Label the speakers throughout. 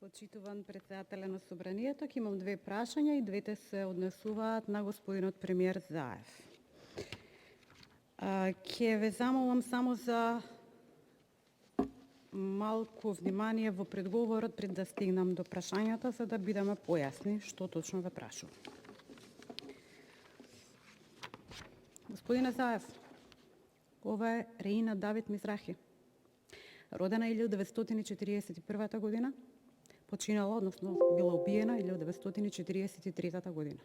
Speaker 1: Почитуван председателе на Собранието, ќе имам две прашања и двете се однесуваат на господинот премиер Заев. Ќе ве замолам само за малку внимание во предговорот пред да стигнам до прашањата, за да бидеме појасни што точно ве прашувам. Господине Заев, ова е Реина Давид Мизрахи, родена 1941 година, починала, односно била убиена 1943 година.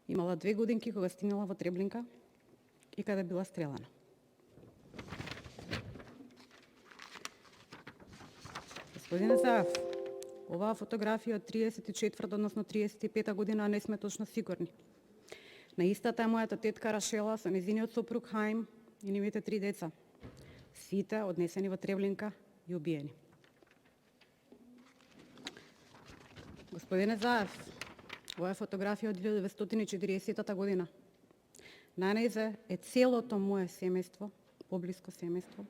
Speaker 1: Имала 2 годинки кога стигнала во Треблинка и каде била стрелана. Господине Заев, оваа фотографија од 34 односно 35 година, не сме точно сигурни. На истата е мојата тетка Рашела со нејзиниот сопруг Хаим и нивните 3 деца. Сите однесени во Треблинка и убиени. Господине Заев, ова е фотографија од 1940 година. На нејзе е целото мое семејство, поблиско семејство,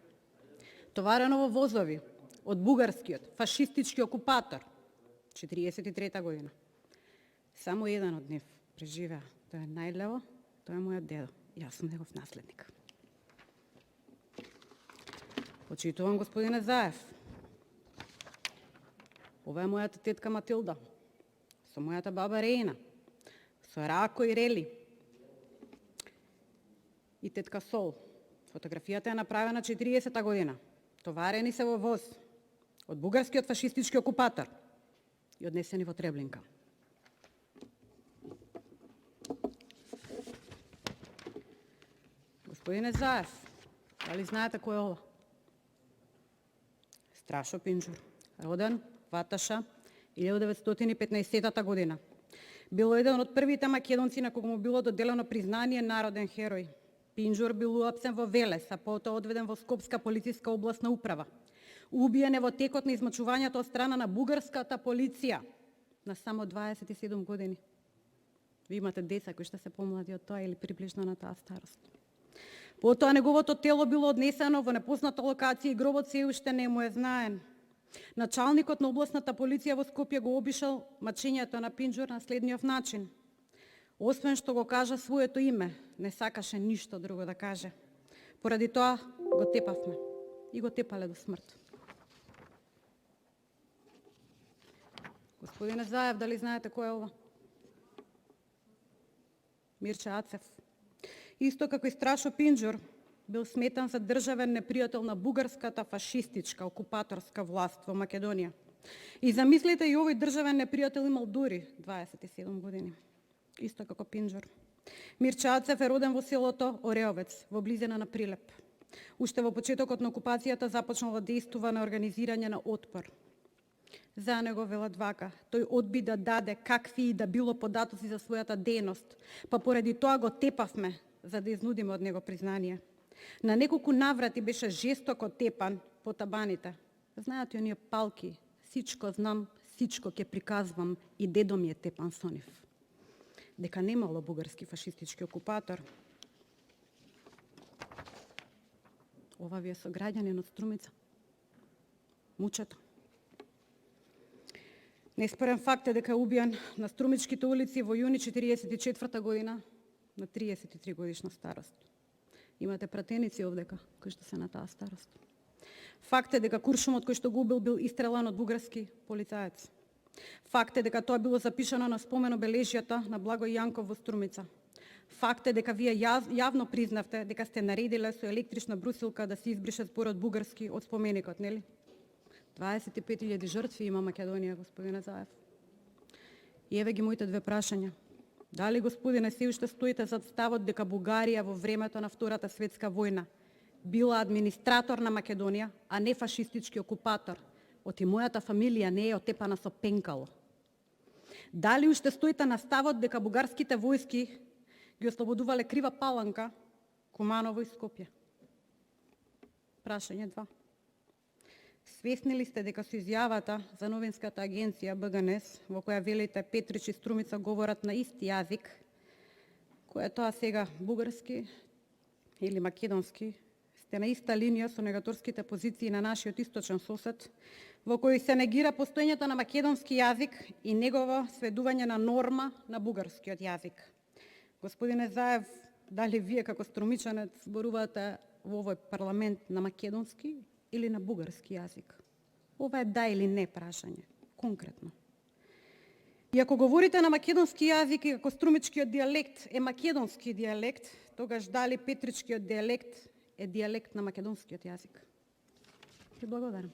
Speaker 1: товарено во возови од бугарскиот фашистички окупатор 43 година. Само еден од нив преживеа. Тој е најлево, тој е мојот дедо. Јас сум негов наследник. Почитувам господине Заев. Ова е мојата тетка Матилда, со мојата баба Реина, со Рако и Рели и тетка Сол. Фотографијата е направена 40-та година. Товарени се во воз од бугарскиот фашистички окупатор и однесени во Треблинка. Господине Заев, дали знаете кој е ова? Страшо Пинџур, роден Ваташа 1915 година. Бил еден од првите македонци на кого му било доделено признание народен херој. Пинџур бил уапсен во Велес, а потоа одведен во Скопска полициска областна управа. Убиен е во текот на измачувањето од страна на бугарската полиција на само 27 години. Ви имате деца кои што се помлади од тоа или приближно на таа старост. Потоа неговото тело било однесено во непозната локација и гробот се уште не му е знаен. Началникот на областната полиција во Скопје го обишал мачењето на Пинџур на следниот начин. Освен што го кажа своето име, не сакаше ништо друго да каже. Поради тоа го тепавме и го тепале до смрт. Господине Заев, дали знаете кој е ова? Мирче Ацев. Исто како и Страшо Пинџур, бил сметан за државен непријател на бугарската фашистичка окупаторска власт во Македонија. И замислете, и овој државен непријател имал дури 27 години. Исто како Пинџур. Мирче Ацев е роден во селото Ореовец, во близина на Прилеп. Уште во почетокот на окупацијата започнал да действува на организирање на отпор. За него велат вака: тој одби да даде какви и да било податоци за својата дејност, па поради тоа го тепавме, за да изнудиме од него признание. На неколку наврати беше жестоко тепан по табаните. Знаете оние палки: сичко знам, сичко ќе приказвам, и дедо ми е тепан со нив. Дека немало бугарски фашистички окупатор. Ова ви е сограѓанин од Струмица. Мучето. Неспорен факт е дека е убиен на Струмичките улици во јуни 1944 година на 33 годишна старост. Имате пратеници овдека кои што се на таа старост. Факт е дека куршумот кој што го убил бил истрелан од бугарски полицаец. Факт е дека тоа било запишано на споменобележјата на Благој Јанков во Струмица. Факт е дека вие јавно признавте дека сте наредиле со електрична брусилка да се избрише зборот бугарски од споменикот, нели? 25.000 жртви има Македонија, господине Заев. И еве ги моите две прашања. Дали, господине, се уште стоите зад ставот дека Бугарија во времето на Втората светска војна била администратор на Македонија, а не фашистички окупатор? Оти мојата фамилија не е отепана со пенкало. Дали уште стоите на ставот дека бугарските војски ги ослободувале Крива Паланка, Куманово и Скопје? Прашање 2. Свесни ли сте дека со изјавата за новинската агенција БГНС, во која велите Петрич и Струмица говорат на исти јазик, кој е тоа сега, бугарски или македонски, сте на иста линија со негаторските позиции на нашиот источен сосед, во кој се негира постоењето на македонски јазик и негово сведување на норма на бугарскиот јазик. Господине Заев, дали вие како струмичанец зборувате во овој парламент на македонски или на бугарски јазик? Ова е да или не прашање, конкретно. И ако говорите на македонски јазик и ако струмичкиот дијалект е македонски дијалект, тогаш дали петричкиот дијалект е дијалект на македонскиот јазик? Ви благодарам.